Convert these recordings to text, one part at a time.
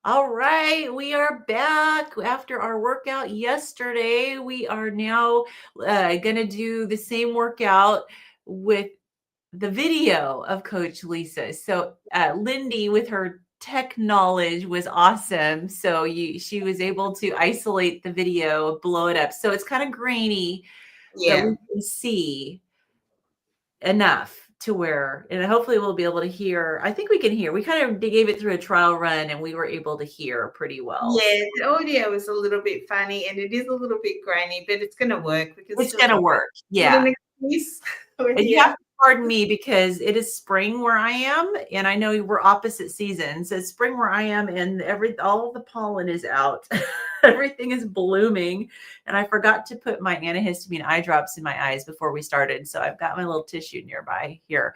All right, we are back after our workout yesterday. We are now going to do the same workout with the video of Coach Lisa. So Lindy, with her tech knowledge, was awesome. So she was able to isolate the video, blow it up. So it's kind of grainy, but we can see enough to where, and hopefully we'll be able to hear. I think we can hear. We kind of gave it through a trial run and we were able to hear pretty well. Yeah, the audio was a little bit funny and it is a little bit grainy, but it's going to work. It's going to work. Yeah. And you have to pardon me because it is spring where I am, and I know we're opposite seasons. It's spring where I am, and all of the pollen is out. Everything is blooming, and I forgot to put my antihistamine eye drops in my eyes before we started, so I've got my little tissue nearby here.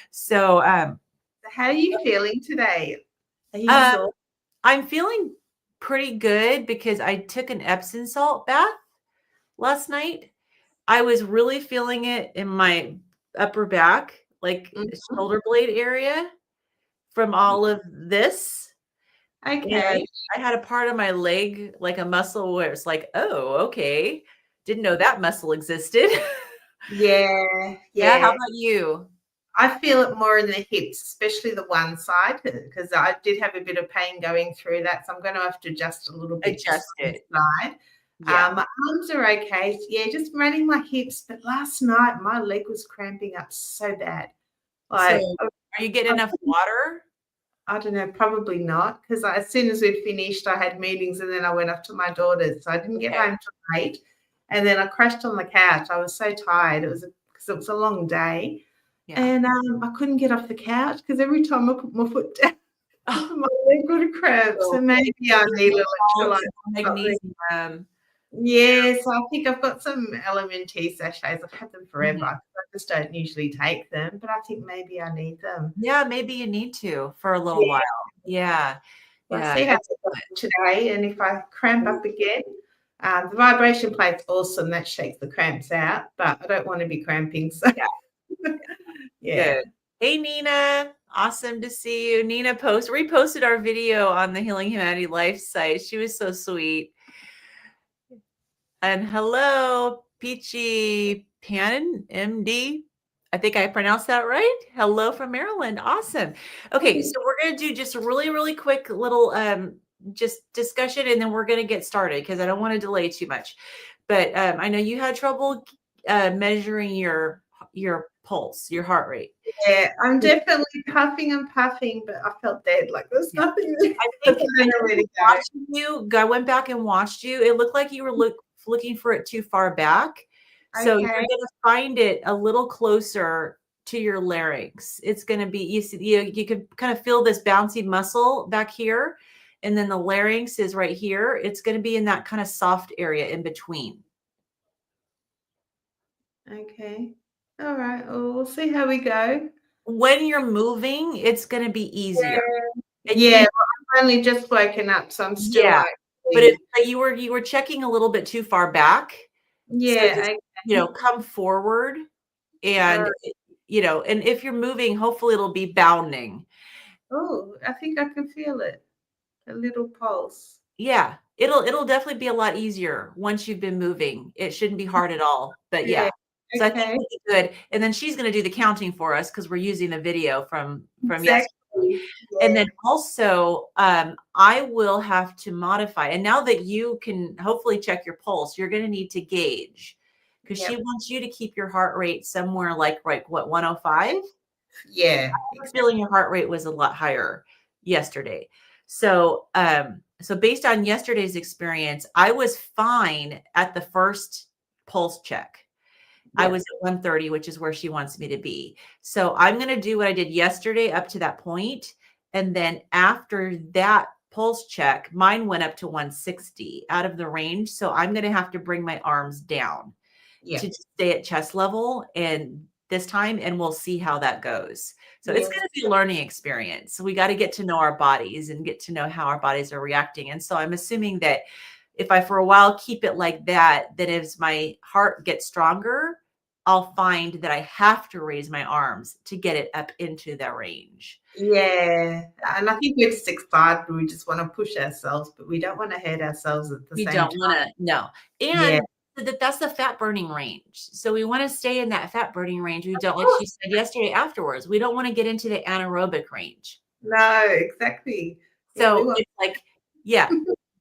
So, how are you feeling today? Are you sore? I'm feeling pretty good because I took an Epsom salt bath last night. I was really feeling it in my upper back, like shoulder blade area from all of this. Okay. And I had a part of my leg, like a muscle where it's like, oh, okay. Didn't know that muscle existed. Yeah. How about you? I feel it more in the hips, especially the one side, because I did have a bit of pain going through that. So I'm going to have to adjust a little bit. Adjust it. Side. Yeah. My arms are okay. Yeah, just running my hips. But last night, my leg was cramping up so bad. Like, so are you getting enough water? I don't know, probably not. Because as soon as we'd finished, I had meetings and then I went off to my daughter's. So I didn't get home till 8. And then I crashed on the couch. I was so tired. Because it was a long day. Yeah. And I couldn't get off the couch because every time I put my foot down, my leg would cramp. So maybe I need electrolyte magnesium. Yes, I think I've got some LMNT sachets. I've had them forever. I just don't usually take them, but I think maybe I need them. Yeah, maybe you need to for a little while. Yeah. I'll see how it's today, and if I cramp up again, the vibration plate's awesome. That shakes the cramps out, but I don't want to be cramping. So Good. Hey, Nina. Awesome to see you. Nina reposted our video on the Healing Humanity Life site. She was so sweet. And hello, Peachy Pannon, MD. I think I pronounced that right. Hello from Maryland. Awesome. Okay, so we're going to do just a really, really quick little just discussion, and then we're going to get started because I don't want to delay too much. But I know you had trouble measuring your pulse, your heart rate. Yeah, I'm definitely puffing and puffing, but I felt dead. Like there's nothing. I think I went back and watched you. It looked like you were looking for it too far back. So you're going to find it a little closer to your larynx. It's going to be, you can kind of feel this bouncy muscle back here. And then the larynx is right here. It's going to be in that kind of soft area in between. Okay. All right. Well, we'll see how we go. When you're moving, it's going to be easier. I've only just woken up, so I'm still but you were checking a little bit too far back. Yeah. So just, come forward and, and if you're moving, hopefully it'll be bounding. Oh, I think I can feel it. A little pulse. Yeah. It'll definitely be a lot easier once you've been moving. It shouldn't be hard at all, but yeah. So I think it'll be good. And then she's going to do the counting for us because we're using the video from yesterday. Yeah. And then also I will have to modify. And now that you can hopefully check your pulse, you're going to need to gauge because she wants you to keep your heart rate somewhere like 105? Yeah. I was feeling your heart rate was a lot higher yesterday. So, so based on yesterday's experience, I was fine at the first pulse check. I was at 130, which is where she wants me to be. So I'm going to do what I did yesterday up to that point. And then after that pulse check, mine went up to 160 out of the range. So I'm going to have to bring my arms down to stay at chest level and this time, and we'll see how that goes. So it's going to be a learning experience. So we got to get to know our bodies and get to know how our bodies are reacting. And so I'm assuming that if I, for a while, keep it like that, then as my heart gets stronger, I'll find that I have to raise my arms to get it up into the range. Yeah. And I think we're just excited. We just want to push ourselves, but we don't want to hurt ourselves at the We same don't time. want to, no. Yeah. And that's the fat burning range. So we want to stay in that fat burning range. We don't, like course. she said yesterday afterwards, we don't want to get into the anaerobic range. No, exactly. So it's like, yeah,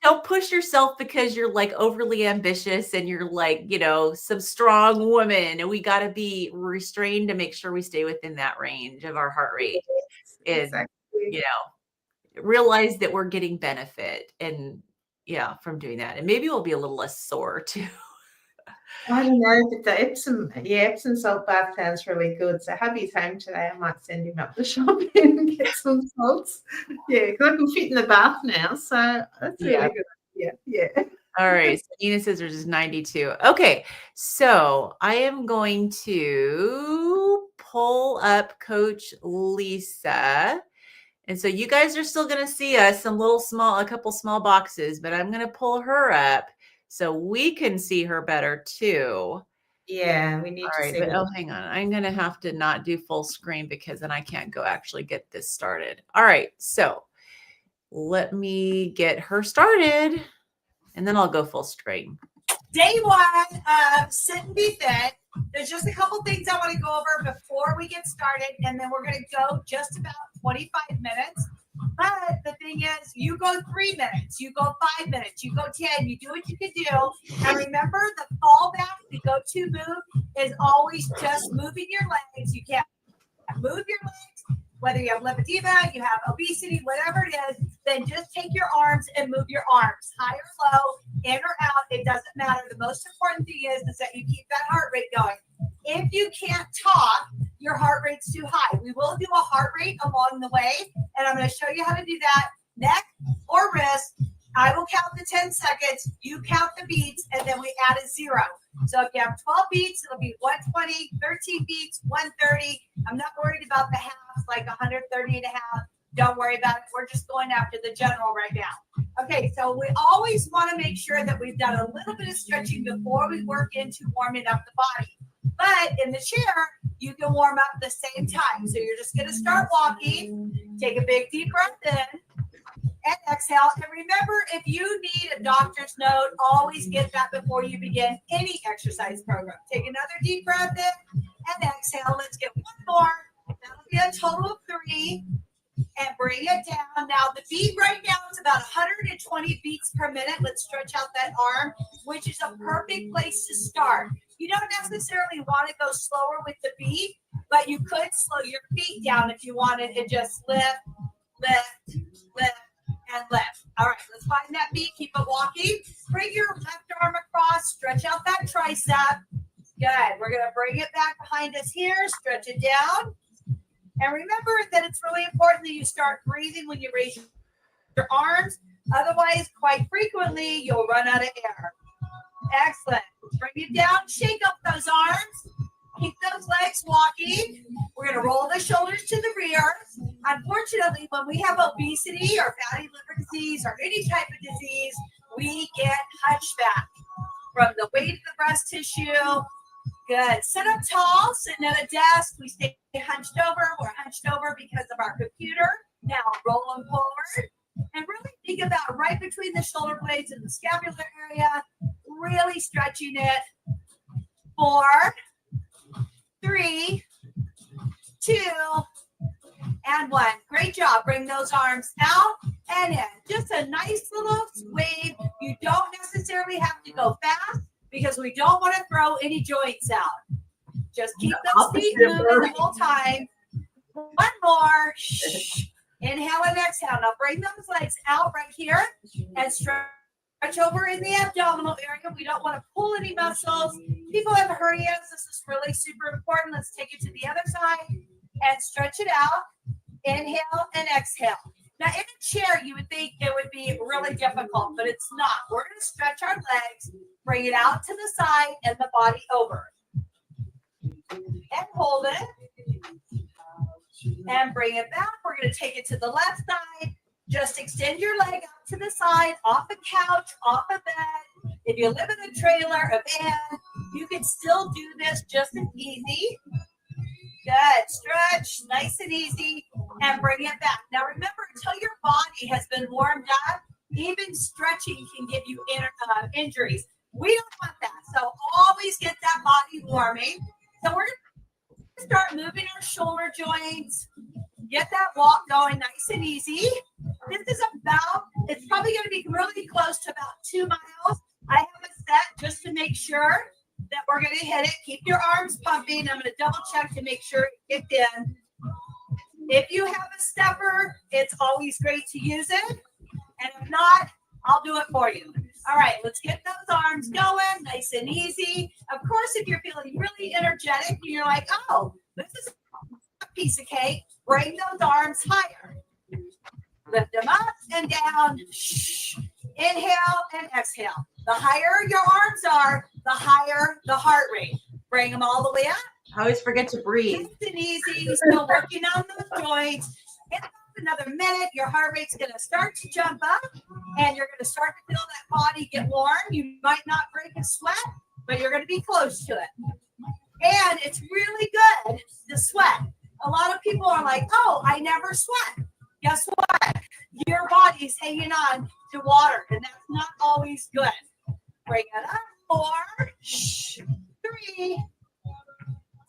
don't push yourself because you're like overly ambitious and you're like, some strong woman, and we got to be restrained to make sure we stay within that range of our heart rate. Yes, And, exactly. realize that we're getting benefit and from doing that. And maybe we'll be a little less sore too. I don't know, but the Epsom salt bath sounds really good. So hubby's home today. I might send him up the shop and get some salts. Yeah, because I can fit in the bath now. So that's really good. Yeah. All right. So Nina says there's just 92. Okay. So I am going to pull up Coach Lisa. And so you guys are still going to see us a couple small boxes, but I'm going to pull her up so we can see her better too. Yeah, we need to see. But hang on. I'm going to have to not do full screen because then I can't go actually get this started. All right. So let me get her started and then I'll go full screen. Day one of Sit and Be Fit. There's just a couple things I want to go over before we get started, and then we're going to go just about 25 minutes. But the thing is, you go 3 minutes, you go 5 minutes, you go 10, you do what you can do. And remember, the fallback, the go-to move is always just moving your legs. You can't move your legs. Whether you have lymphedema, you have obesity, whatever it is, then just take your arms and move your arms high or low, in or out. It doesn't matter. The most important thing is that you keep that heart rate going. If you can't talk, your heart rate's too high. We will do a heart rate along the way, and I'm going to show you how to do that. Neck or wrist. I will count the 10 seconds. You count the beats, and then we add a 0. So if you have 12 beats, it'll be 120, 13 beats, 130. I'm not worried about the halves, like 130 and a half. Don't worry about it. We're just going after the general right now. Okay, so we always want to make sure that we've done a little bit of stretching before we work into warming up the body. But in the chair, you can warm up at the same time. So you're just going to start walking. Take a big deep breath in. And exhale. And remember, if you need a doctor's note, always get that before you begin any exercise program. Take another deep breath in and exhale. Let's get one more. That'll be a total of 3. And bring it down. Now, the beat right now is about 120 beats per minute. Let's stretch out that arm, which is a perfect place to start. You don't necessarily want to go slower with the beat, but you could slow your feet down if you wanted and just lift, lift, lift, and lift. All right, let's find that beat. Keep it walking. Bring your left arm across. Stretch out that tricep. Good. We're going to bring it back behind us here. Stretch it down. And remember that it's really important that you start breathing when you raise your arms. Otherwise, quite frequently, you'll run out of air. Excellent. Bring it down. Shake up those arms. Keep those legs walking. We're going to roll the shoulders to the rear. Unfortunately, when we have obesity or fatty liver disease or any type of disease, we get hunchback from the weight of the breast tissue. Good. Sit up tall, sitting at a desk. We stay hunched over. We're hunched over because of our computer. Now roll them forward. And really think about right between the shoulder blades and the scapular area. Really stretching it. 4, 3, 2, and 1. Great job. Bring those arms out and in. Just a nice little wave. You don't necessarily have to go fast because we don't want to throw any joints out. Just keep those feet moving the whole time. One more. Inhale and exhale. Now bring those legs out right here and stretch over in the abdominal area. We don't want to pull any muscles. People have hernias. This is really super important. Let's take it to the other side and stretch it out. Inhale and exhale. Now, in a chair, you would think it would be really difficult, but it's not. We're going to stretch our legs, bring it out to the side, and the body over. And hold it. And bring it back. We're going to take it to the left side. Just extend your leg out to the side, off the couch, off the bed. If you live in a trailer, a van, You can still do this just as easy. Good. Stretch, nice and easy, and bring it back. Now remember, until your body has been warmed up, even stretching can give you injuries. We don't want that. So always get that body warming. So we're going to start moving our shoulder joints. Get that walk going nice and easy. This is it's probably going to be really close to about 2 miles. I have a set just to make sure that we're going to hit it. Keep your arms pumping. I'm going to double check to make sure it gets in. If you have a stepper, it's always great to use it. And if not, I'll do it for you. All right, let's get those arms going, nice and easy. Of course, if you're feeling really energetic and you're like, oh, this is a piece of cake, bring those arms higher. Lift them up and down. Shh. Inhale and exhale. The higher your arms are, the higher the heart rate. Bring them all the way up. I always forget to breathe. Nice and easy. Still working on those joints. In another minute, your heart rate's going to start to jump up, and you're going to start to feel that body get warm. You might not break a sweat, but you're going to be close to it. And it's really good to sweat. A lot of people are like, oh, I never sweat. Guess what? Your body's hanging on to water, and that's not always good. Bring it up. 4, 3,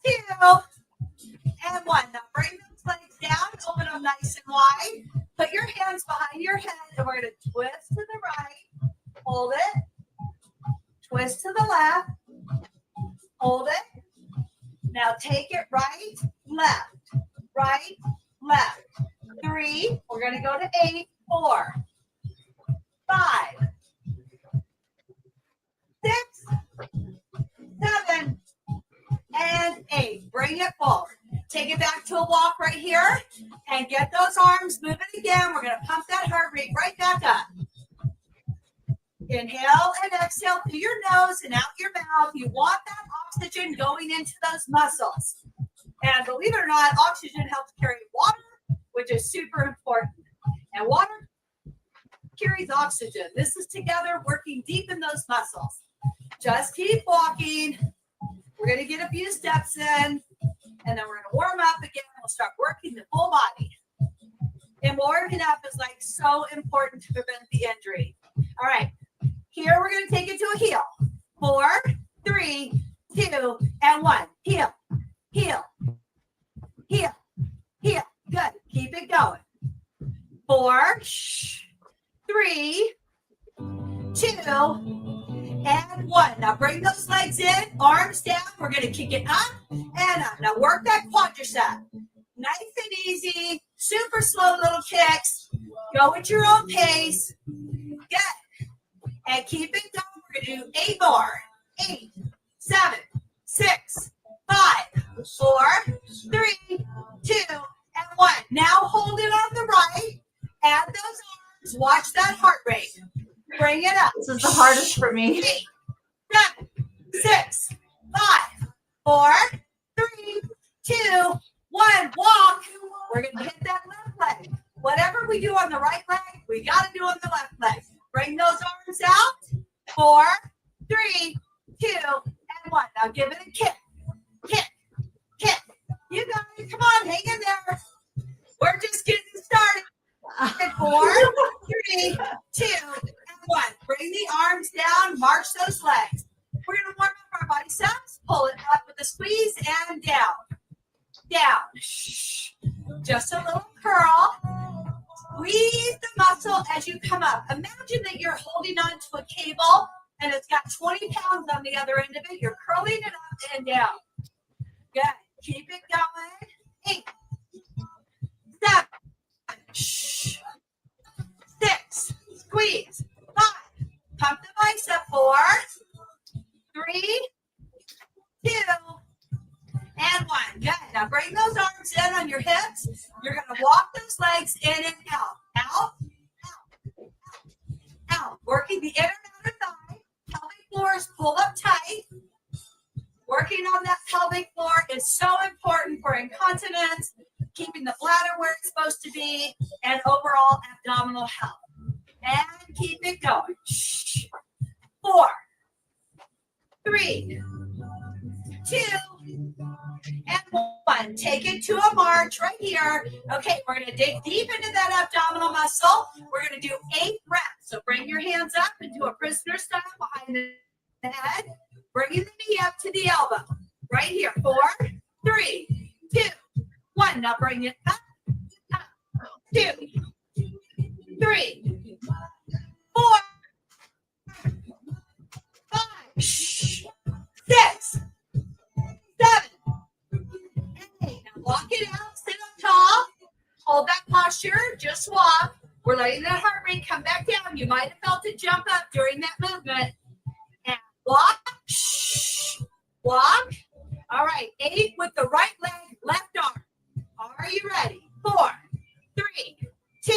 2, and 1. Now bring those legs down, open them nice and wide. Put your hands behind your head, and we're going to twist to the right. Hold it. Twist to the left. Hold it. Now take it right, left, right, left. 3. We're going to go to 8. 4, 5, 6, 7, and 8. Bring it forward. Take it back to a walk right here and get those arms moving again. We're going to pump that heart rate right back up. Inhale and exhale through your nose and out your mouth. You want that oxygen going into those muscles. And believe it or not, oxygen helps carry water, which is super important. And water carries oxygen. This is together working deep in those muscles. Just keep walking. We're going to get a few steps in, and then we're going to warm up again. We'll start working the full body. And warming up is like so important to prevent the injury. All right. Here we're going to take it to a heel. 4, 3, 2, and 1. Heel, heel, heel, heel. Good. Keep it going. 4, 3, 2, and 1. Now bring those legs in, arms down. We're going to kick it up and up. Now work that quadricep. Nice and easy, super slow little kicks. Go at your own pace. Good. And keep it going. We're going to do 8 more. 8, 7, 6, 5, 4, 3, 2, and 1. Now hold it on the right. Add those arms. Watch that heart rate. Bring it up. This is the hardest for me. 8, 7, 6, 5, 4, 3, 2, 1. Walk. We're going to hit that left leg. Whatever we do on the right leg, we got to do on the left leg. Bring those arms out. 4, 3, 2, and 1. Now give it a kick. Kick. Kick. You guys, come on, hang in there. We're just getting started. 4, 3, 2, and 1. Bring the arms down. March those legs. We're going to warm up our biceps. Pull it up with a squeeze and down. Down. Just a little curl. Squeeze the muscle as you come up. Imagine that you're holding on to a cable and it's got 20 pounds on the other end of it. You're curling it up and down. Good. Keep it going. 8, 7, 6, squeeze. 5, pump the bicep. 4, 3, 2, and 1. Good. Now bring those arms in on your hips. You're going to walk those legs in and out. Out, out, out, out. Working the inner and outer thigh. Pelvic floor is pulled up tight. Working on that pelvic floor is so important for incontinence, keeping the bladder where it's supposed to be, and overall abdominal health. And keep it going. 4, 3, 2, and 1. Take it to a march right here. Okay, we're going to dig deep into that abdominal muscle. We're going to do 8 reps. So bring your hands up and do a prisoner style behind the head. Bringing the knee up to the elbow. Right here. 4, 3, 2, 1. Now bring it up, 2, 3, 4, 5, 6, 7, 8. Now walk it out. Sit up tall. Hold that posture. Just walk. We're letting that heart rate come back down. You might have felt it jump up during that movement. And walk. Walk. All right. 8 with the right leg, left arm. Are you ready? 4, 3, 2,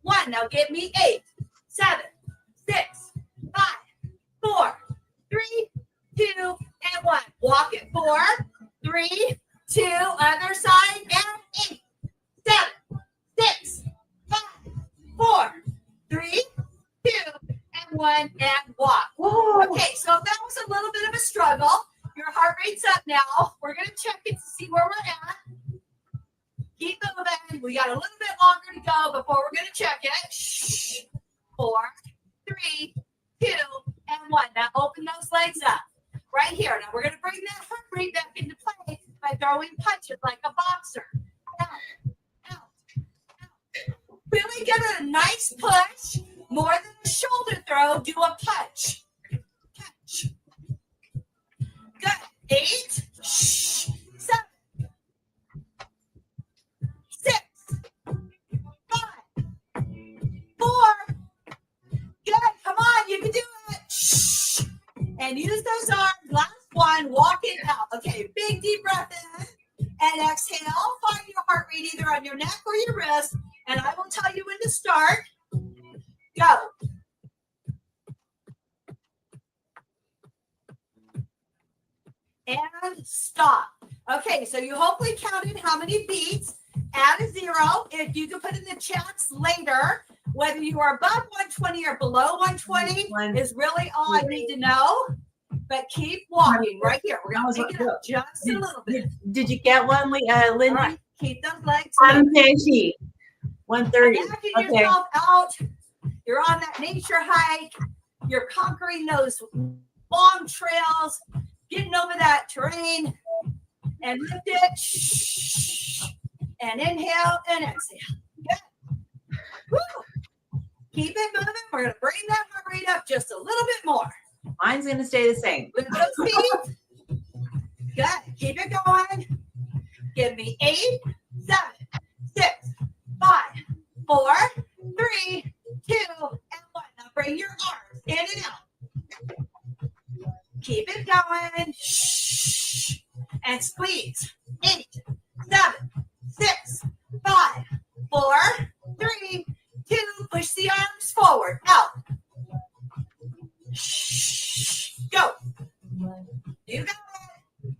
1. Now give me 8, 7, 6, 5, 4, 3, 2, and 1. Walk it. 4, 3, 2. Other side. And 8, 7, 6, 5, 4, 3, 2, and 1. And walk. Whoa. Okay, so that was a little bit of a struggle. Your heart rate's up now. We're going to check it to see where we're at. Keep moving. We got a little bit longer to go before we're going to check it. Shh. 4, 3, 2, and 1. Now open those legs up. Right here. Now we're going to bring that heart rate back into play by throwing punches like a boxer. Out, out, out. Really get a nice push. More than a shoulder throw, do a punch. Punch. Good. 8, 7, 6, 5, 4. Good. Come on, you can do it. Shh. And use those arms. Last one. Walk it out. Okay. Big deep breath in and exhale. Find your heart rate either on your neck or your wrist. And I will tell you when to start. Go. And stop. Okay, so you hopefully counted how many beats. Add a 0. If you can put in the chats later, whether you are above 120 or below 120 is really all I need to know. But keep walking right here. We're going to pick it up just a little bit. Did you get one, Lindy? All right, keep those legs. 150. 130. Imagine Okay. yourself out. You're on that nature hike. You're conquering those long trails, getting over that terrain, and lift it. Shh. And inhale and exhale. Good. Woo. Keep it moving. We're going to bring that heart rate up just a little bit more. Mine's going to stay the same. Lift those feet. Good. Keep it going. Give me 8, 7, 6, 5, 4, 3, 2, and 1. Now bring your arms in and out. Keep it going. Shh. And squeeze. 8, 7, 6, 5, 4, 3, 2. Push the arms forward. Out. Shh. Go. You got it.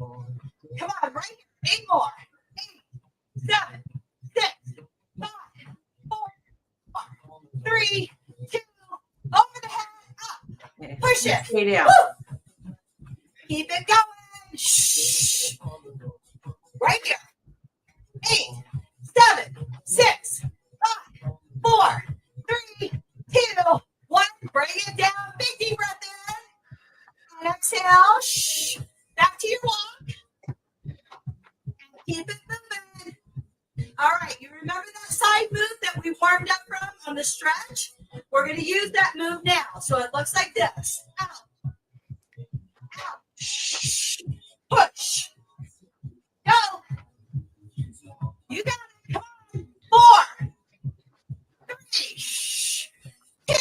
Come on, right here. 8 more. 8, 7, 6, 5, 4, 3, 2. Over the head. Up. Push it. Stay down. Woo. Keep it going. Shh. Right here. 8, 7, 6, 5, 4, 3, 2, 1. Bring it down. Big deep breath in. And exhale. Shh. Back to your walk. And keep it moving. All right. You remember that side move that we warmed up from on the stretch? We're going to use that move now. So it looks like this. Out. Out. Shh. Push. Go. You got it. Come on. 4, 3, 2,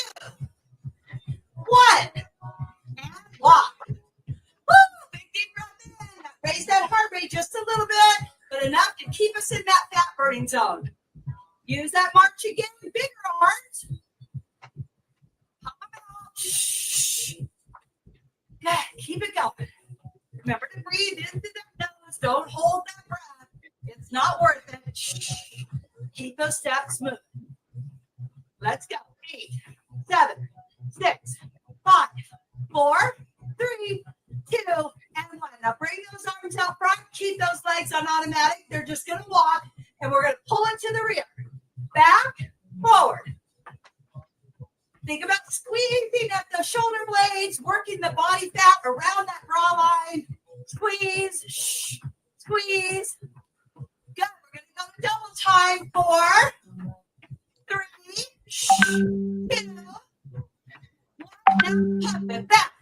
1. And walk. Woo! Big deep breath in. Raise that heart rate just a little bit, but enough to keep us in that fat burning zone. Use that march again. Bigger arms. Pop them out. Shh. Good. Keep it going. Remember to breathe into that nose. Don't hold that breath. It's not worth it. Shh. Keep those steps moving. Let's go. 8, 7, 6, 5, 4, 3, 2, and 1. Now bring those arms those legs on automatic. They're just going to walk, and we're going to pull into the rear. Back, forward. Think about squeezing at the shoulder blades, working the body fat around that bra line. Squeeze, squeeze. Good. We're going to go double time. 4, 3, 2, 1. Now pump it back.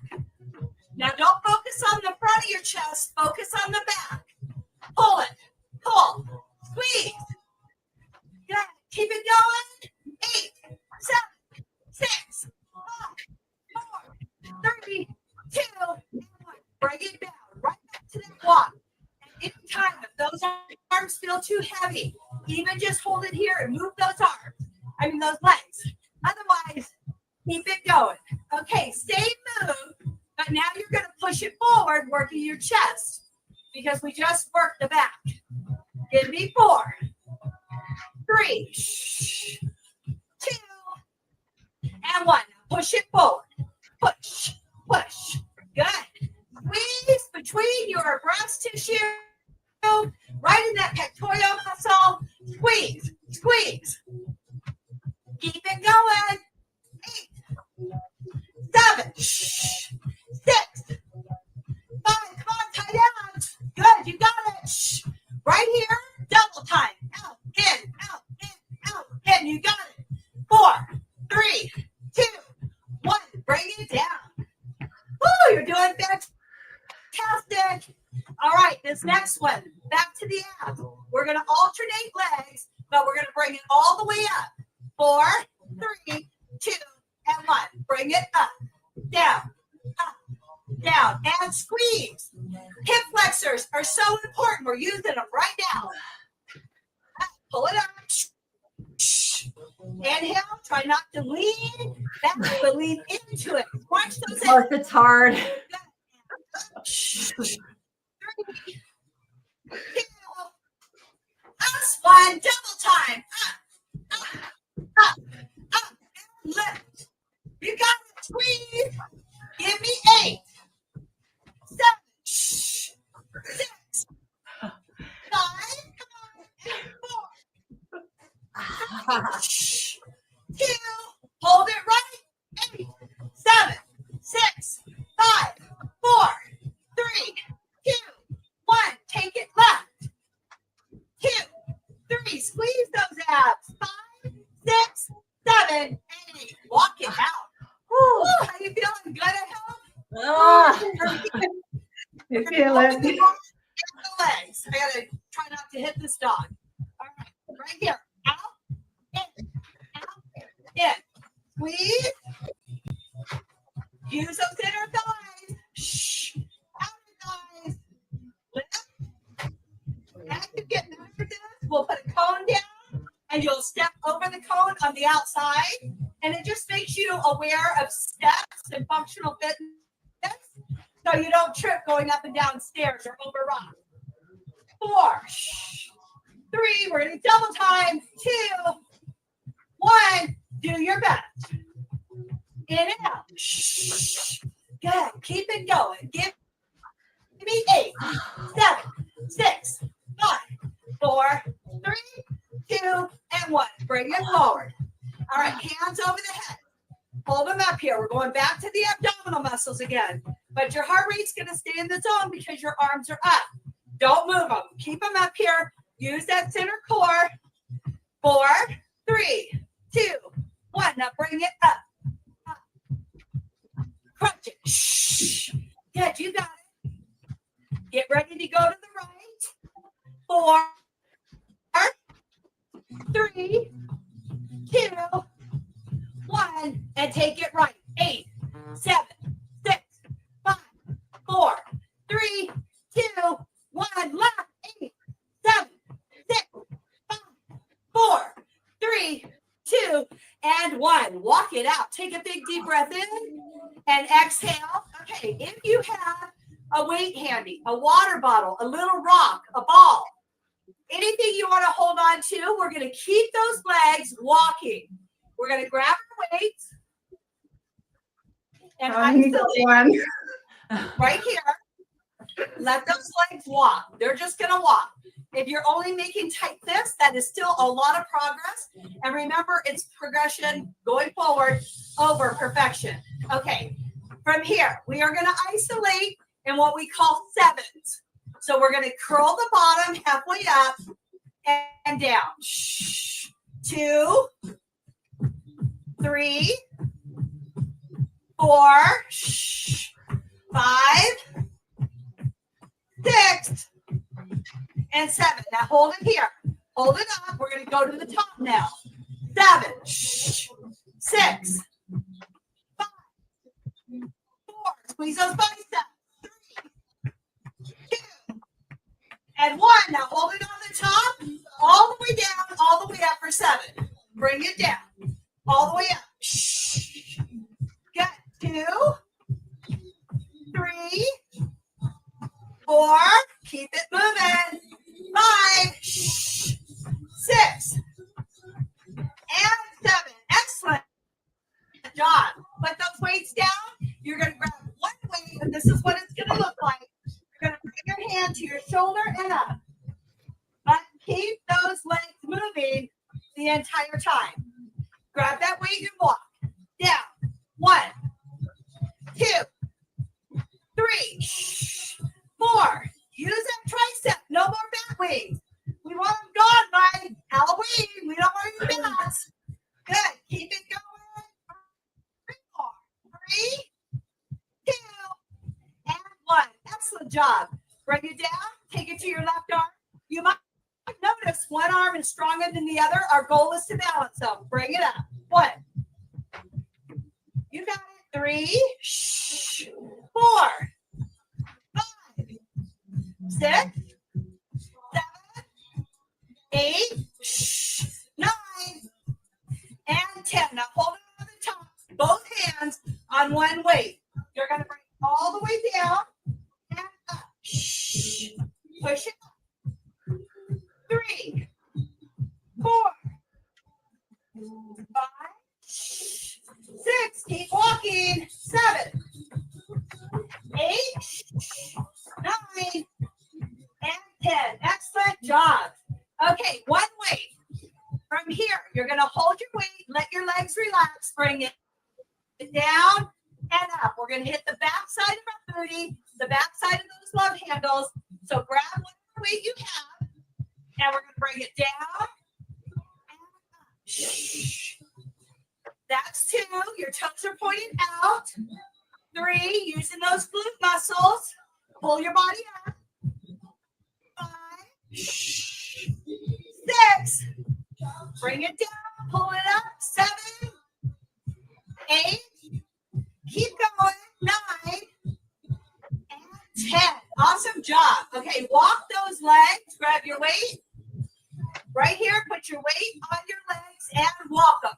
Now don't focus on the front of your chest. Focus on the back. Pull it. Pull. Squeeze. Good. Keep it going. 8, 7, 6, 5, 4, 3, 2, and 1. Bring it down. Right back to that walk. And anytime if those arms feel too heavy, even just hold it here and move those those legs. Otherwise, keep it going. Okay, stay moved, but now you're going to push it forward, working your chest because we just worked the back. Give me 4, 3, 2, and 1. Now push it forward. Push, push. Good. Squeeze between your breast tissue, right in that pectoral muscle. Squeeze, squeeze. Keep it going. 8, 7, 6, 5. Come on, tie down. Good, you got it. Right here, double time. Out, in, out, in, out, in. You got it. 4, 3, 2, 1. Bring it down. Woo, you're doing fantastic. All right, this next one, back to the abs. We're going to alternate legs, but we're going to bring it all the way up. 4, 3, 2, and 1. Bring it up, down, and squeeze. Hip flexors are so important. We're using them right now. Pull it up. Inhale. Try not to lean back, but lean into it. Watch those Oh, it's hard. 3, 2, last one. Double time. Up, lift. You got it. Squeeze. Give me 8, 7, 6, 5. Come on. And 4, 3, 2. Hold it right. 8, 7, 6, 5, 4, 3, 2, 1. Take it left. 2, 3. Squeeze those abs. 5, 6, 7, 8. Walk it out. Woo, how you feeling? Good at home? You feel it. The legs. I gotta try not to hit this dog. All right, right here. Out, in. Squeeze. Use those inner thighs. Outer thighs. Lift. As you get nervous, we'll put a cone down, and you'll step over the cone on the outside. And it just makes you aware of steps and functional fitness so you don't trip going up and down stairs or over rocks. 4, 3, we're going to double time. 2, 1, do your best. In and out. Good, keep it going. Give me 8, 7, 6, 5, 4, 3, 2, and 1. Bring it forward. All right, hands over the head. Hold them up here. We're going back to the abdominal muscles again. But your heart rate's going to stay in the zone because your arms are up. Don't move them. Keep them up here. Use that center core. 4, 3, 2, 1. Now bring it up. Crunch it. Good, you got it. Get ready to go to the right. 4, 3, 2, 1, and take it right. 8, 7, 6, 5, 4, 3, 2, 1. Left. 8, 7, 6, 5, 4, 3, 2, and 1. Walk it out. Take a big deep breath in and exhale. Okay, if you have a weight handy, a water bottle, a little rock, a ball, anything you want to hold on to, we're going to keep those legs walking. We're going to grab our weights. And I got one. right here. Let those legs walk. They're just going to walk. If you're only making tight fists, that is still a lot of progress. And remember, it's progression going forward over perfection. Okay, from here, we are going to isolate in what we call sevens. So we're going to curl the bottom halfway up and down. 2, 3, 4, 5, 6, and 7. Now hold it here. Hold it up. We're going to go to the top now. 7, 6, 5, 4. Squeeze those biceps. 3, 2, and 1. Now hold it on the top, all the way down, all the way up for 7. Bring it down, all the way up. Good. 2, 3, 4. Keep it moving. 5, 6, and 7. Excellent job. Put those weights down. You're going to grab one weight, and this is what it's going to look like. You're going to bring your hand to your shoulder and up. But keep those legs moving the entire time. Grab that weight and walk. Down. 1, 2, 3, 4. Use that tricep. No more back wings. We want them gone by Halloween. We don't want your backs. Good. Keep it going. 3 more. 3, 2, and 1. Excellent job. Bring it down. Take it to your left arm. You might notice one arm is stronger than the other. Our goal is to balance them. Bring it up. 1. You got it. 3, 4, 5, 6, 7, 8, 9, and 10. Now hold it on the top. Both hands on one weight. You're going to bring it all the way down and up. Push it up. 3, 4, 5, 6. Keep walking. 7, 8, 9, and 10. Excellent job. Okay, one weight. From here, you're going to hold your weight, let your legs relax, bring it down and up. We're going to hit the back side of our booty, the back side of those love handles. So grab whatever weight you have, and we're going to bring it down and up. That's 2. Your toes are pointing out. 3, using those glute muscles. Pull your body up. 5, 6. Bring it down. Pull it up. 7, 8. Keep going. 9 and 10. Awesome job. Okay, walk those legs. Grab your weight. Right here, put your weight on your legs and walk them.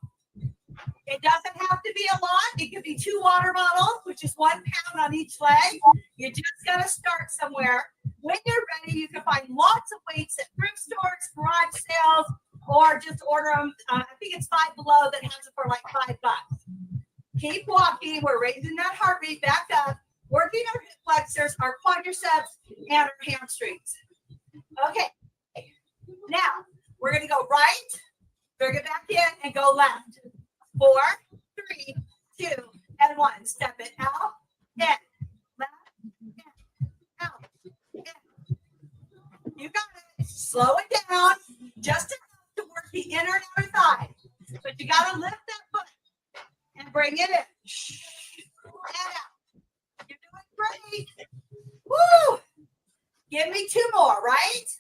It doesn't have to be a lot. It could be 2 water bottles, which is 1 pound on each leg. You just got to start somewhere. When you're ready, you can find lots of weights at thrift stores, garage sales, or just order them. I think it's Five Below that has it for like $5. Keep walking. We're raising that heart rate back up, working our hip flexors, our quadriceps, and our hamstrings. Okay. Now, we're going to go right, bring it back in, and go left. 4, 3, 2, and 1. Step it out, in, left, in, out, in. You got it. Slow it down, just enough to work the inner and outer thigh. But you got to lift that foot and bring it in. And out. You're doing great. Woo! Give me 2 more, right?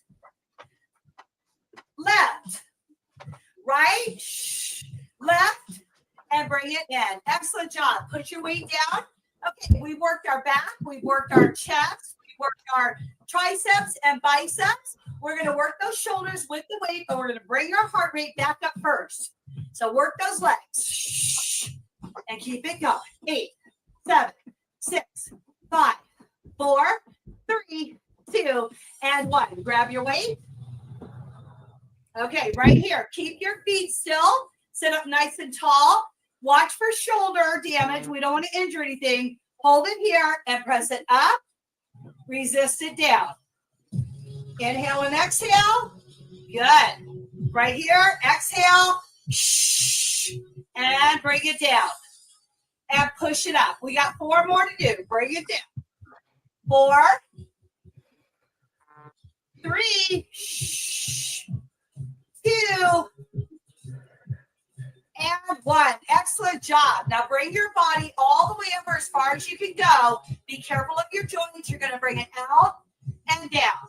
Left, right, left, and bring it in. Excellent job. Put your weight down. Okay, we worked our back, we worked our chest, we worked our triceps and biceps. We're going to work those shoulders with the weight, but we're going to bring our heart rate back up first. So work those legs and keep it going. 8, 7, 6, 5, 4, 3, 2, and 1. Grab your weight. Okay, right here. Keep your feet still. Sit up nice and tall. Watch for shoulder damage. We don't want to injure anything. Hold it here and press it up, Resist it down. Inhale and exhale. Good. Right here, exhale. And bring it down. And push it up. We got 4 more to do. Bring it down. 4, 3, 2, and 1. Excellent job. Now bring your body all the way over as far as you can go. Be careful of your joints. You're going to bring it out and down.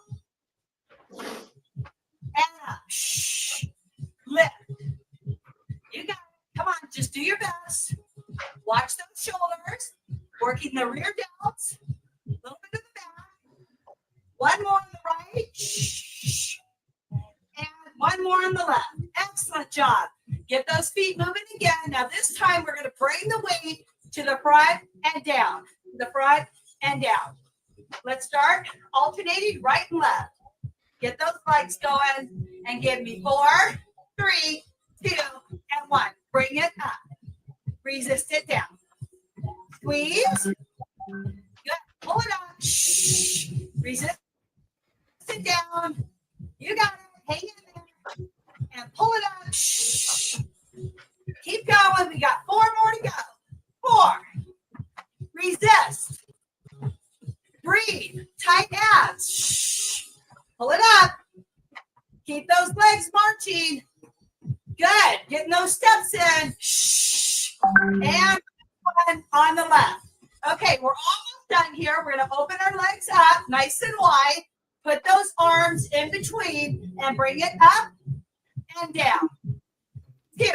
And up. Lift. You got it. Come on. Just do your best. Watch those shoulders. Working the rear delts. A little bit of the back. 1 more on the right. And 1 more on the left. Excellent job. Get those feet moving again. Now this time we're going to bring the weight to the front and down. The front and down. Let's start alternating right and left. Get those legs going and give me 4, 3, 2, and 1. Bring it up. Resist it down. Squeeze. Good. Pull it up. Resist it down. You got it. Hang in there. And pull it up. Keep going. We got 4 more to go. 4. Resist. Breathe. Tight abs. Pull it up. Keep those legs marching. Good. Getting those steps in. And 1 on the left. Okay, we're almost done here. We're going to open our legs up nice and wide. Put those arms in between and bring it up and down. 2,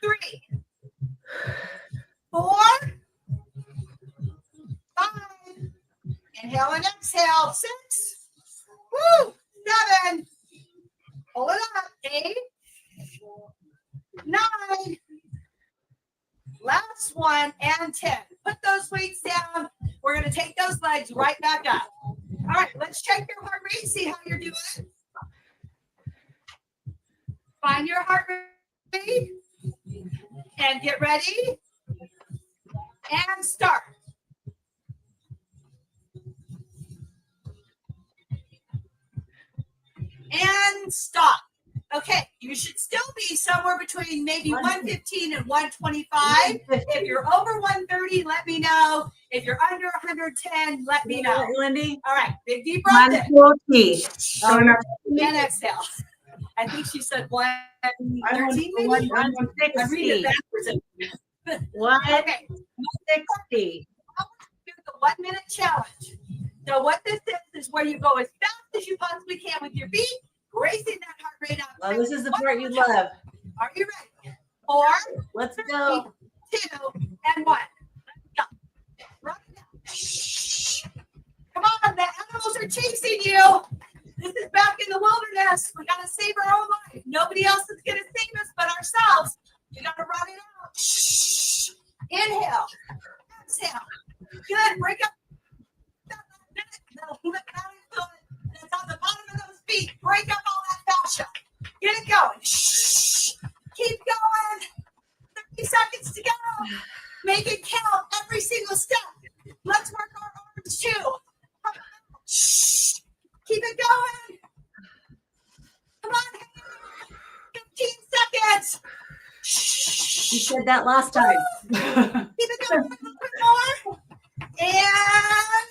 3, 4, 5. Inhale and exhale. 6. Woo! 7. Pull it up. 8. 9. Last one and 10. Put those weights down. We're going to take those legs right back up. All right, let's check your heart rate, see how you're doing. Find your heart rate and get ready and start. And stop. Okay, you should still be somewhere between maybe 115 and 125. If you're over 130, let me know. If you're under 110, let me know. Lindy. All right, big deep breath in. 140. And exhale. I think she said 113 maybe? 160. I'm reading it backwards. 160. Okay. Do the 1 minute challenge. So what this is where you go as fast as you possibly can with your feet, raising that heart rate up. Well, this is the part you love. Are you ready? 4, Let's 3, go. 2, and 1. Let's go. Run it down. Come on, the animals are chasing you. This is back in the wilderness. We got to save our own life. Nobody else is going to save us but ourselves. You got to run it out. Inhale. Exhale. Good. Break up. That's on the bottom of those feet. Break up all that fascia. Get it going. Keep going. 30 seconds to go. Make it count every single step. Let's work our arms too. Keep it going. Come on. 15 seconds. You said that last time. Keep it going a little bit more. And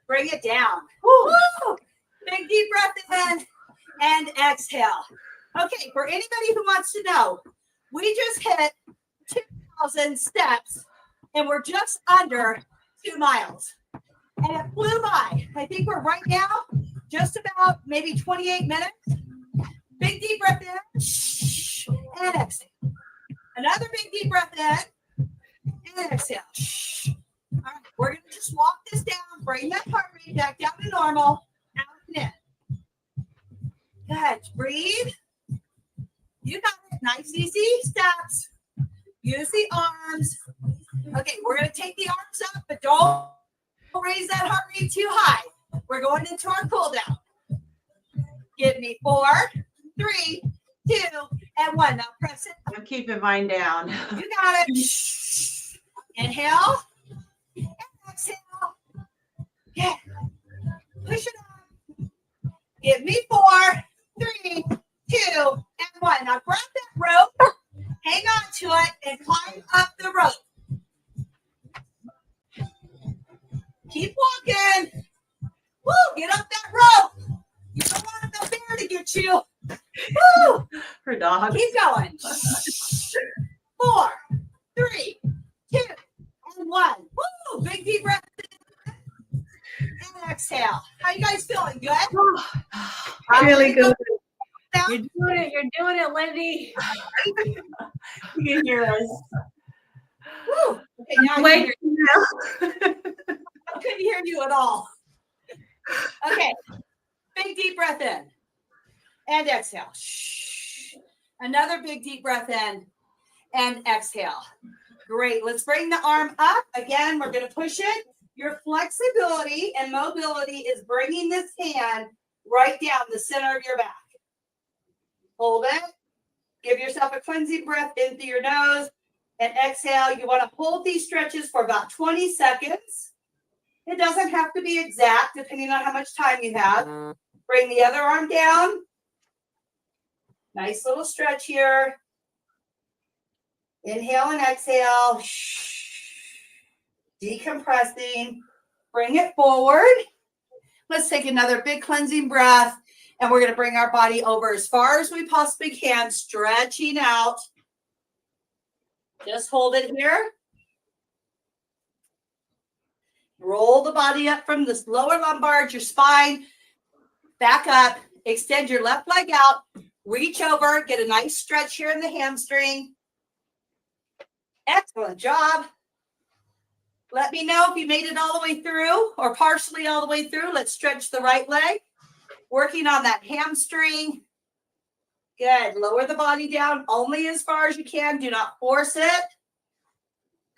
bring it down. Woo. Big deep breath in and exhale. Okay, for anybody who wants to know, we just hit 2,000 steps and we're just under 2 miles. And it flew by. I think we're right now just about maybe 28 minutes. Big deep breath in and exhale. Another big deep breath in and exhale. All right, we're going to just walk this down, bring that heart rate back down to normal, out and in. Good, breathe. You got it, nice easy steps. Use the arms. Okay, we're going to take the arms up, but don't raise that heart rate too high. We're going into our cool down. Give me 4, 3, 2, and 1. Now press it. I'm keeping mine down. You got it. Inhale. And exhale. push it up. Give me 4, 3, 2, and 1. Now grab that rope, hang on to it, and climb up the rope. Keep walking. Woo, get up that rope. You don't want the bear to get you. Woo. Her dog. Keep going. 4, 3, 2, and 1. Woo, big deep breath. And exhale. How you guys feeling? Good? Really good. You're doing it, Lindy. You can hear us. Woo. Okay, now Wait. I couldn't hear you at all. Okay. Big deep breath in. And exhale. Shh. Another big deep breath in. And exhale. Great. Let's bring the arm up. Again, we're going to push it. Your flexibility and mobility is bringing this hand right down the center of your back. Hold it. Give yourself a cleansing breath in through your nose. And exhale. You want to hold these stretches for about 20 seconds. It doesn't have to be exact, depending on how much time you have. Bring the other arm down. Nice little stretch here. Inhale and exhale. Decompressing. Bring it forward. Let's take another big cleansing breath. And we're going to bring our body over as far as we possibly can, stretching out. Just hold it here. Roll the body up from this lower lumbar, your spine. Back up. Extend your left leg out. Reach over. Get a nice stretch here in the hamstring. Excellent job. Let me know if you made it all the way through or partially all the way through. Let's stretch the right leg. Working on that hamstring. Good. Lower the body down only as far as you can. Do not force it.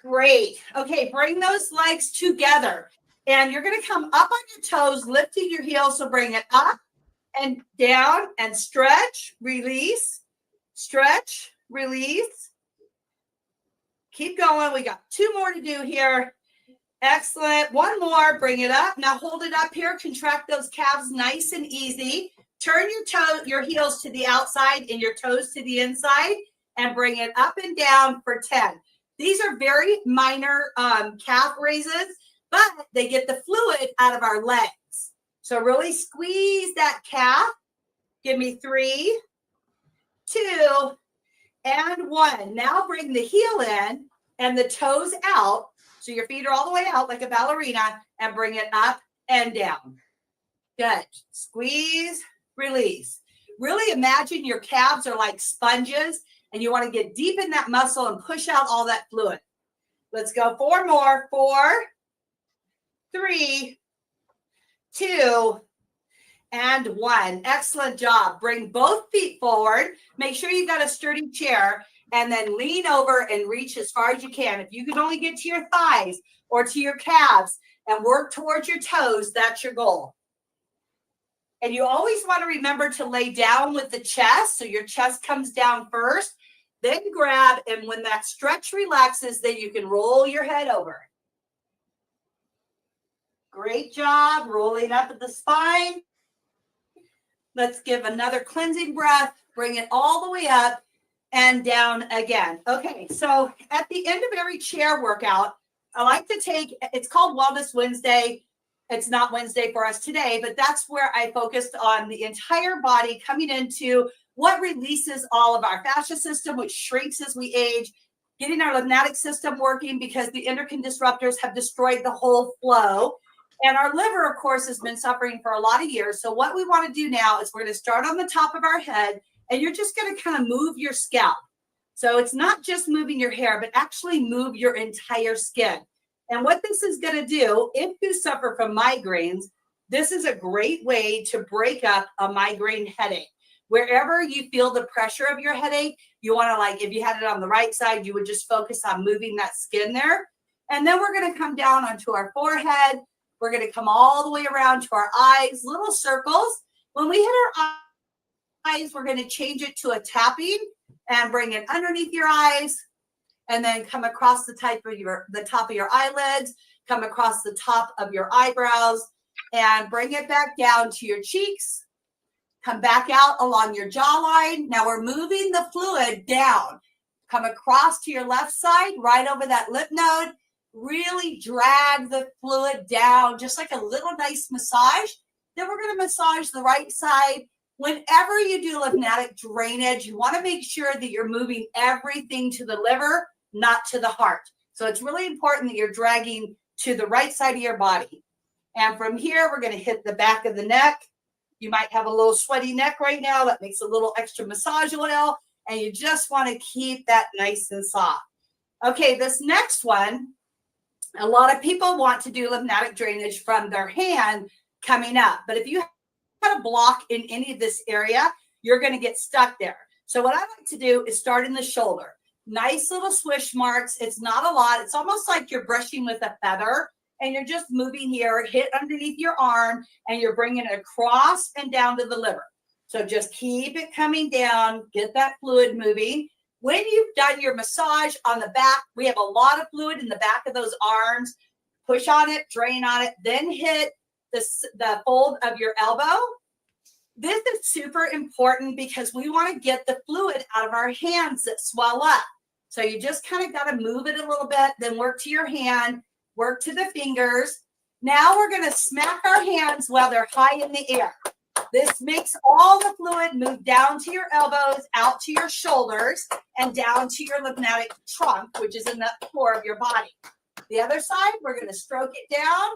Great. Okay, bring those legs together. And you're going to come up on your toes, lifting your heels. So bring it up and down and stretch, release, stretch, release. Keep going. We got 2 more to do here. Excellent. 1 more. Bring it up. Now hold it up here. Contract those calves nice and easy. Turn your heels to the outside and your toes to the inside and bring it up and down for 10. These are very minor calf raises, but they get the fluid out of our legs. So really squeeze that calf. Give me 3, 2, and 1. Now bring the heel in and the toes out. So your feet are all the way out like a ballerina and bring it up and down. Good. Squeeze, release. Really imagine your calves are like sponges and you want to get deep in that muscle and push out all that fluid. Let's go 4 more. 4, 3, 2, and 1. Excellent job. Bring both feet forward. Make sure you got a sturdy chair and then lean over and reach as far as you can. If you can only get to your thighs or to your calves and work towards your toes, that's your goal. And you always want to remember to lay down with the chest. So your chest comes down first, then grab. And when that stretch relaxes, then you can roll your head over. Great job. Rolling up at the spine. Let's give another cleansing breath. Bring it all the way up and down again. Okay, so at the end of every chair workout, I like to take, it's called Wellness Wednesday. It's not Wednesday for us today, but that's where I focused on the entire body coming into what releases all of our fascia system, which shrinks as we age, getting our lymphatic system working because the endocrine disruptors have destroyed the whole flow. And our liver, of course, has been suffering for a lot of years. So what we want to do now is we're going to start on the top of our head, and you're just going to kind of move your scalp. So it's not just moving your hair, but actually move your entire skin. And what this is going to do, if you suffer from migraines, this is a great way to break up a migraine headache. Wherever you feel the pressure of your headache, you want to, like, if you had it on the right side, you would just focus on moving that skin there. And then we're going to come down onto our forehead. We're going to come all the way around to our eyes, little circles. When we hit our eyes, we're going to change it to a tapping and bring it underneath your eyes. And then come across the top of your eyelids, come across the top of your eyebrows, and bring it back down to your cheeks. Come back out along your jawline. Now we're moving the fluid down. Come across to your left side, right over that lip node. Really drag the fluid down, just like a little nice massage. Then we're going to massage the right side. Whenever you do lymphatic drainage, you want to make sure that you're moving everything to the liver, not to the heart. So it's really important that you're dragging to the right side of your body. And from here, we're going to hit the back of the neck. You might have a little sweaty neck right now. That makes a little extra massage oil. And you just want to keep that nice and soft. Okay, this next one, a lot of people want to do lymphatic drainage from their hand coming up. But if you have a block in any of this area, you're going to get stuck there. So what I like to do is start in the shoulder. Nice little swish marks. It's not a lot. It's almost like you're brushing with a feather. And you're just moving here, hit underneath your arm, and you're bringing it across and down to the liver. So just keep it coming down, get that fluid moving. When you've done your massage on the back, we have a lot of fluid in the back of those arms. Push on it, drain on it, then hit the fold of your elbow. This is super important because we want to get the fluid out of our hands that swell up. So you just kind of got to move it a little bit, then work to your hand. Work to the fingers. Now we're going to smack our hands while they're high in the air. This makes all the fluid move down to your elbows, out to your shoulders, and down to your lymphatic trunk, which is in the core of your body. The other side, we're going to stroke it down.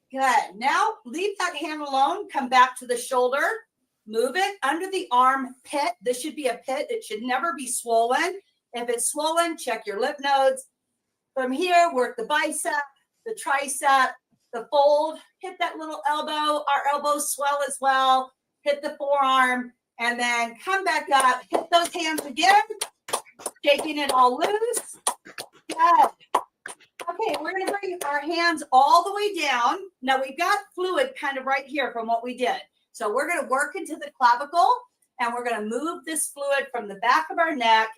Good. Now leave that hand alone. Come back to the shoulder. Move it under the arm pit. This should be a pit. It should never be swollen. If it's swollen, check your lymph nodes. From here, work the bicep, the tricep, the fold, hit that little elbow. Our elbows swell as well. Hit the forearm, and then come back up. Hit those hands again, shaking it all loose. Good. Okay, we're going to bring our hands all the way down. Now, we've got fluid kind of right here from what we did. So we're going to work into the clavicle, and we're going to move this fluid from the back of our neck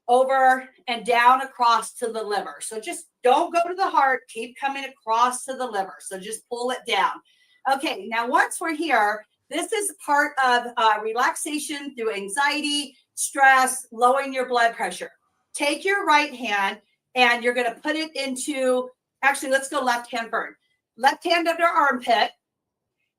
over and down across to the liver. So just don't go to the heart. Keep coming across to the liver. So just pull it down. Okay, now once we're here, this is part of relaxation through anxiety, stress, lowering your blood pressure. Take your right hand and you're going to put it into, actually, let's go left hand first. Left hand under armpit,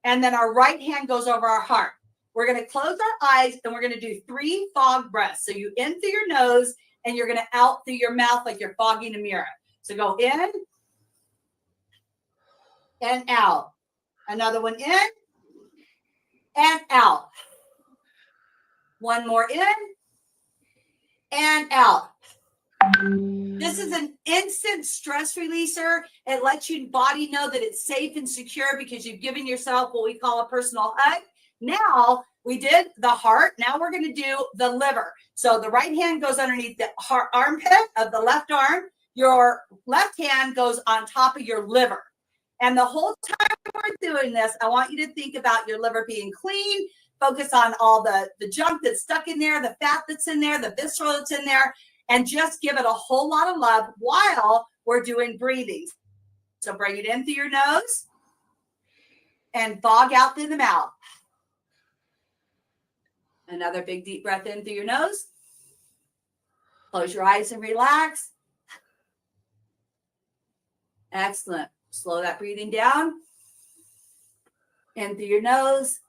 and then our right hand goes over our heart. We're going to close our eyes and we're going to do 3 fog breaths. So you in through your nose and you're going to out through your mouth like you're fogging a mirror. So go in and out. Another one in and out. One more in and out. This is an instant stress releaser. It lets your body know that it's safe and secure because you've given yourself what we call a personal hug. Now we did the heart. Now we're going to do the liver. So the right hand goes underneath the armpit of the left arm. Your left hand goes on top of your liver. And the whole time we're doing this, I want you to think about your liver being clean. Focus on all the junk that's stuck in there, the fat that's in there, the visceral that's in there, and just give it a whole lot of love while we're doing breathing. So bring it in through your nose and fog out through the mouth. Another big deep breath in through your nose. Close your eyes and relax. Excellent. Slow that breathing down. In through your nose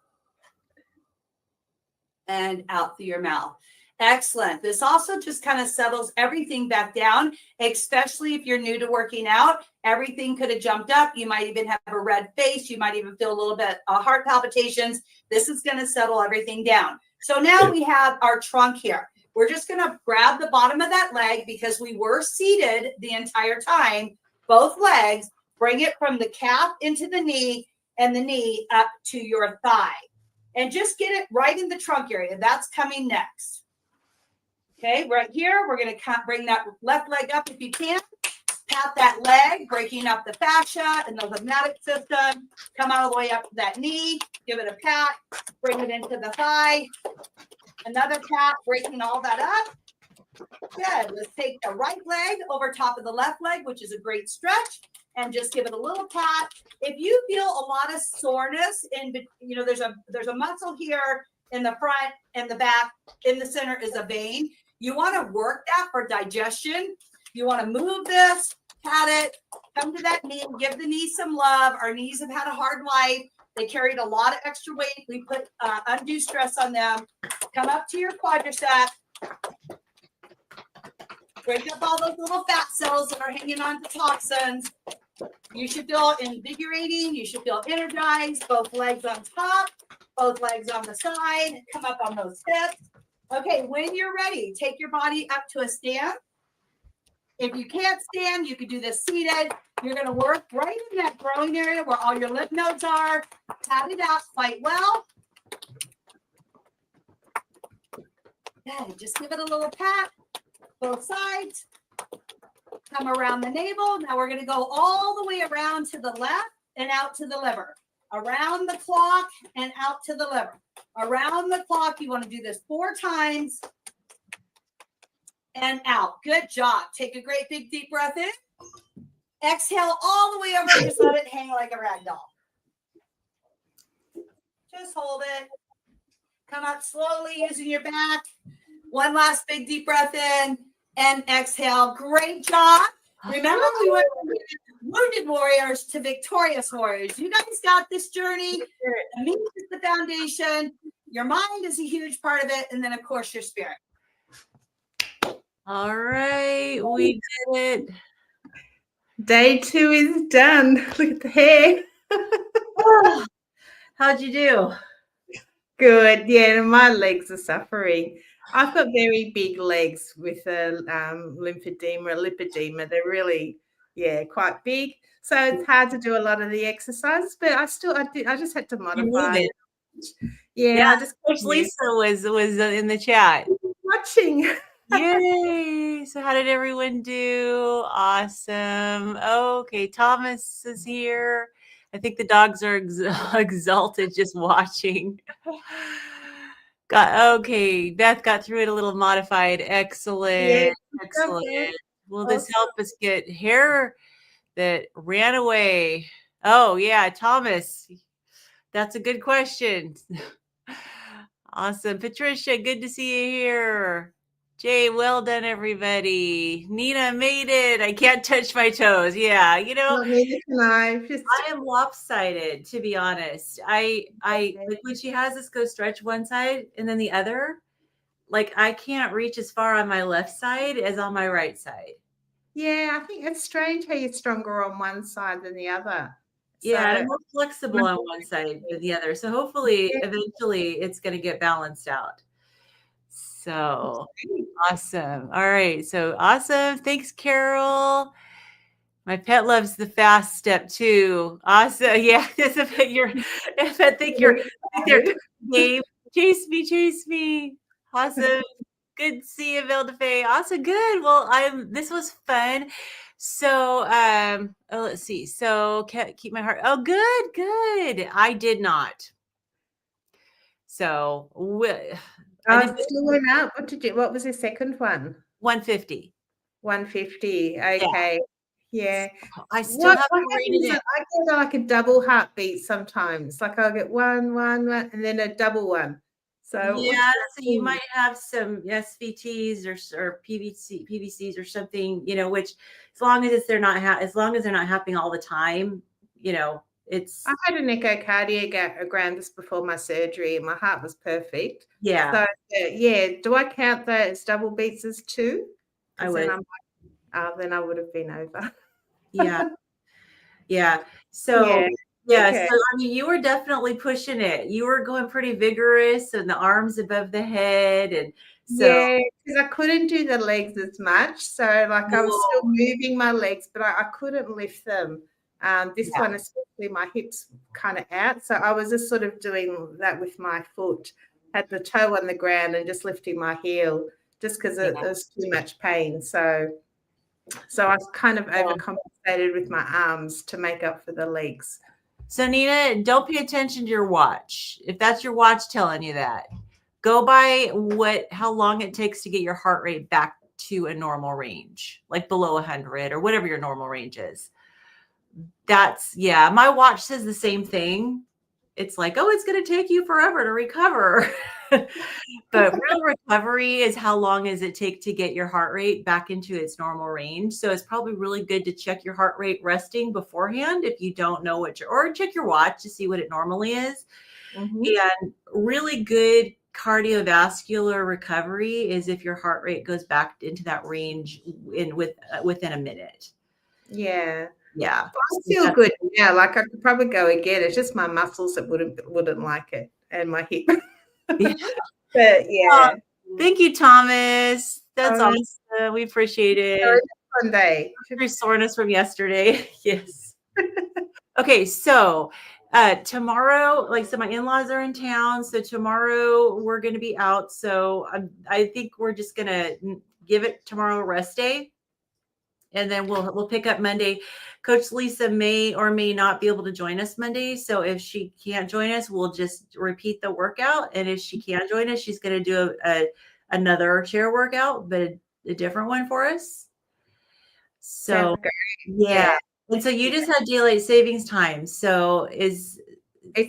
and out through your mouth. Excellent. This also just kind of settles everything back down, especially if you're new to working out. Everything could have jumped up. You might even have a red face. You might even feel a little bit of heart palpitations. This is going to settle everything down. So now we have our trunk here. We're just going to grab the bottom of that leg because we were seated the entire time, both legs. Bring it from the calf into the knee and the knee up to your thigh. And just get it right in the trunk area. That's coming next. Okay, right here, we're going to bring that left leg up if you can. Pat that leg, breaking up the fascia and the lymphatic system. Come all the way up to that knee. Give it a pat. Bring it into the thigh. Another pat, breaking all that up. Good. Let's take the right leg over top of the left leg, which is a great stretch. and just give it a little pat. If you feel a lot of soreness there's a muscle here in the front and the back, in the center is a vein. You want to work that for digestion. You want to move this, pat it, come to that knee, give the knee some love. Our knees have had a hard life. They carried a lot of extra weight. We put undue stress on them. Come up to your quadricep. Break up all those little fat cells that are hanging on to toxins. You should feel invigorating. You should feel energized. Both legs on top, both legs on the side. Come up on those hips. Okay, when you're ready, take your body up to a stand. If you can't stand, you can do this seated. You're going to work right in that growing area where all your lymph nodes are. Pat it out quite well. Okay, just give it a little pat. Both sides. Come around the navel. Now we're going to go all the way around to the left and out to the liver. Around the clock and out to the liver. Around the clock, you want to do this 4 times. And out. Good job. Take a great big deep breath in. Exhale all the way over and just let it hang like a rag doll. Just hold it. Come up slowly using your back. One last big deep breath in and exhale. Great job. Remember, we went from wounded warriors to victorious warriors. You guys got this journey. The meat is the foundation. Your mind is a huge part of it. And then, of course, your spirit. All right, we did it. Day 2 is done. Look at the hair. How'd you do? Good. Yeah, my legs are suffering. I've got very big legs with a lipedema. They're really, quite big. So it's hard to do a lot of the exercises, but I just had to modify. Yeah, Coach Lisa was in the chat watching. Yay! So how did everyone do? Awesome. Okay, Thomas is here. I think the dogs are exalted just watching. Beth got through it a little modified. Excellent. Excellent. Will this help us get hair that ran away? Oh, yeah, Thomas. That's a good question. Awesome. Patricia, good to see you here. Jay, well done, everybody. Nina made it. I can't touch my toes. Yeah, neither can I. I am lopsided, to be honest. I like when she has us go stretch one side and then the other, like I can't reach as far on my left side as on my right side. Yeah, I think it's strange how you're stronger on one side than the other. Yeah, and I'm more flexible on one side than the other. So hopefully, eventually, it's going to get balanced out. So awesome. All right. So awesome. Thanks, Carol. My pet loves the fast step too. Awesome. Yeah. I think you're game. Chase me. Awesome. Good to see you, Vildefe. Awesome. Good. Well, this was fun. So, let's see. So keep my heart. Oh, good. I did not. So still went up. What was the second one? 150. 150. Okay. Yeah. I still haven't rated it. I get like a double heartbeat sometimes. Like I'll get one, and then a double one. So yeah, so you might have some SVTs or PVCs or something, which as long as they're not happening all the time, it's. I had an echocardiogram just before my surgery, and my heart was perfect. Yeah. So do I count that as double beats as 2? I would. Then I would have been over. Yeah. So. Yeah, okay. So I mean, you were definitely pushing it. You were going pretty vigorous, and the arms above the head, and so because I couldn't do the legs as much. So like I was still moving my legs, but I couldn't lift them. This one, especially my hips kind of out. So I was just sort of doing that with my foot, had the toe on the ground and just lifting my heel, just because it was too much pain. So I kind of overcompensated with my arms to make up for the legs. So Nina, don't pay attention to your watch. If that's your watch telling you that, go by how long it takes to get your heart rate back to a normal range, like below 100 or whatever your normal range is. my watch says the same thing. It's like, oh, it's going to take you forever to recover. But real recovery is how long does it take to get your heart rate back into its normal range. So it's probably really good to check your heart rate resting beforehand if you don't know or check your watch to see what it normally is. Mhm. And really good cardiovascular recovery is if your heart rate goes back into that range within a minute. Yeah. Yeah. I feel good now. Like I could probably go again. It's just my muscles that wouldn't like it, and my hip. Yeah. But yeah. Thank you, Thomas. That's Oh, awesome. We appreciate it. Fun day. Your soreness from yesterday. Yes. Okay, so tomorrow, like I said, my in-laws are in town. So tomorrow we're going to be out. So I think we're just going to give it tomorrow a rest day. And then we'll pick up Monday. Coach Lisa may or may not be able to join us Monday. So if she can't join us, we'll just repeat the workout. And if she can join us, she's going to do another chair workout, but a different one for us. So yeah. And so you just had daylight savings time. So it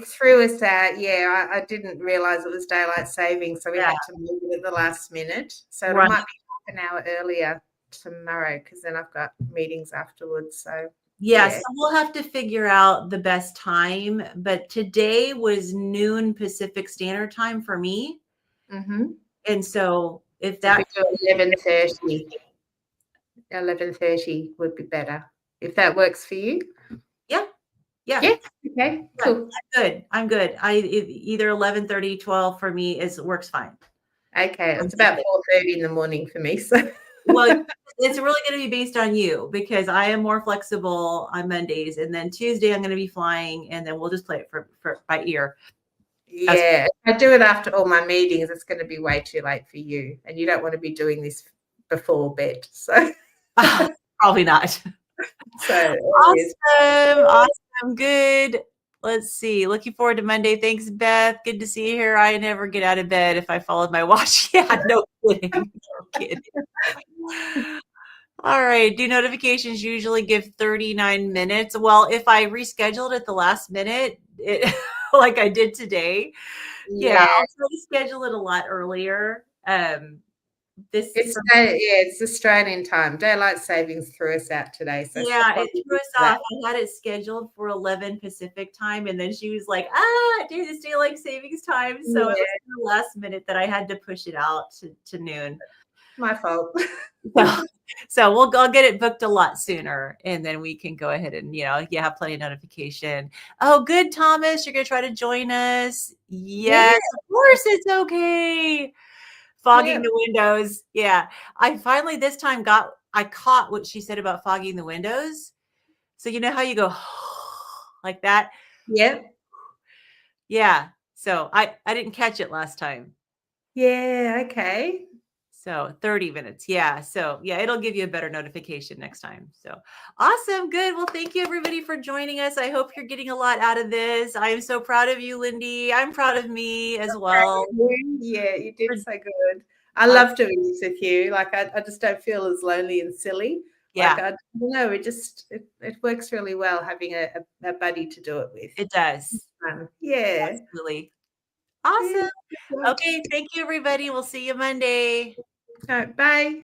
threw us out. Yeah, I didn't realize it was daylight savings, so we had to move it at the last minute. So it might be half an hour earlier tomorrow because then I've got meetings afterwards. So so we'll have to figure out the best time. But today was noon Pacific Standard Time for me. Mm-hmm. And so if that 11:30 would be better if that works for you. Yeah. Okay. Cool. I'm good. Either 11:30, 12 for me works fine. Okay. It's about 4:30 in the morning for me. So well, it's really going to be based on you because I am more flexible on Mondays, and then Tuesday I'm going to be flying, and then we'll just play it for by ear. Yeah, I do it after all my meetings. It's going to be way too late for you, and you don't want to be doing this before bed. So probably not. So awesome, good. Let's see. Looking forward to Monday. Thanks, Beth. Good to see you here. I never get out of bed if I followed my watch. Yeah, no kidding. No kidding. All right. Do notifications usually give 39 minutes? Well, if I rescheduled at the last minute, like I did today, I'll try to schedule it a lot earlier. It's Australian time. Daylight savings threw us out today. So it threw us off. I had it scheduled for 11 Pacific time, and then she was like, dude, it's daylight savings time. So it was the last minute that I had to push it out to noon. My fault. So I'll get it booked a lot sooner, and then we can go ahead and have plenty of notification. Oh, good, Thomas. You're gonna try to join us. Yes, of course it's okay. Fogging the windows. Yeah. I finally this time I caught what she said about fogging the windows. So you know how you go like that? Yeah. Yeah. So I didn't catch it last time. Yeah. Okay. So 30 minutes. Yeah. So it'll give you a better notification next time. So awesome. Good. Well, thank you everybody for joining us. I hope you're getting a lot out of this. I am so proud of you, Lindy. I'm proud of me as well. Yeah, you did so good. I love doing this with you. Like I just don't feel as lonely and silly. Yeah. Like I don't know, it works really well having a buddy to do it with. It does. Yeah. Absolutely. Awesome. Okay. Thank you, everybody. We'll see you Monday. All right, bye.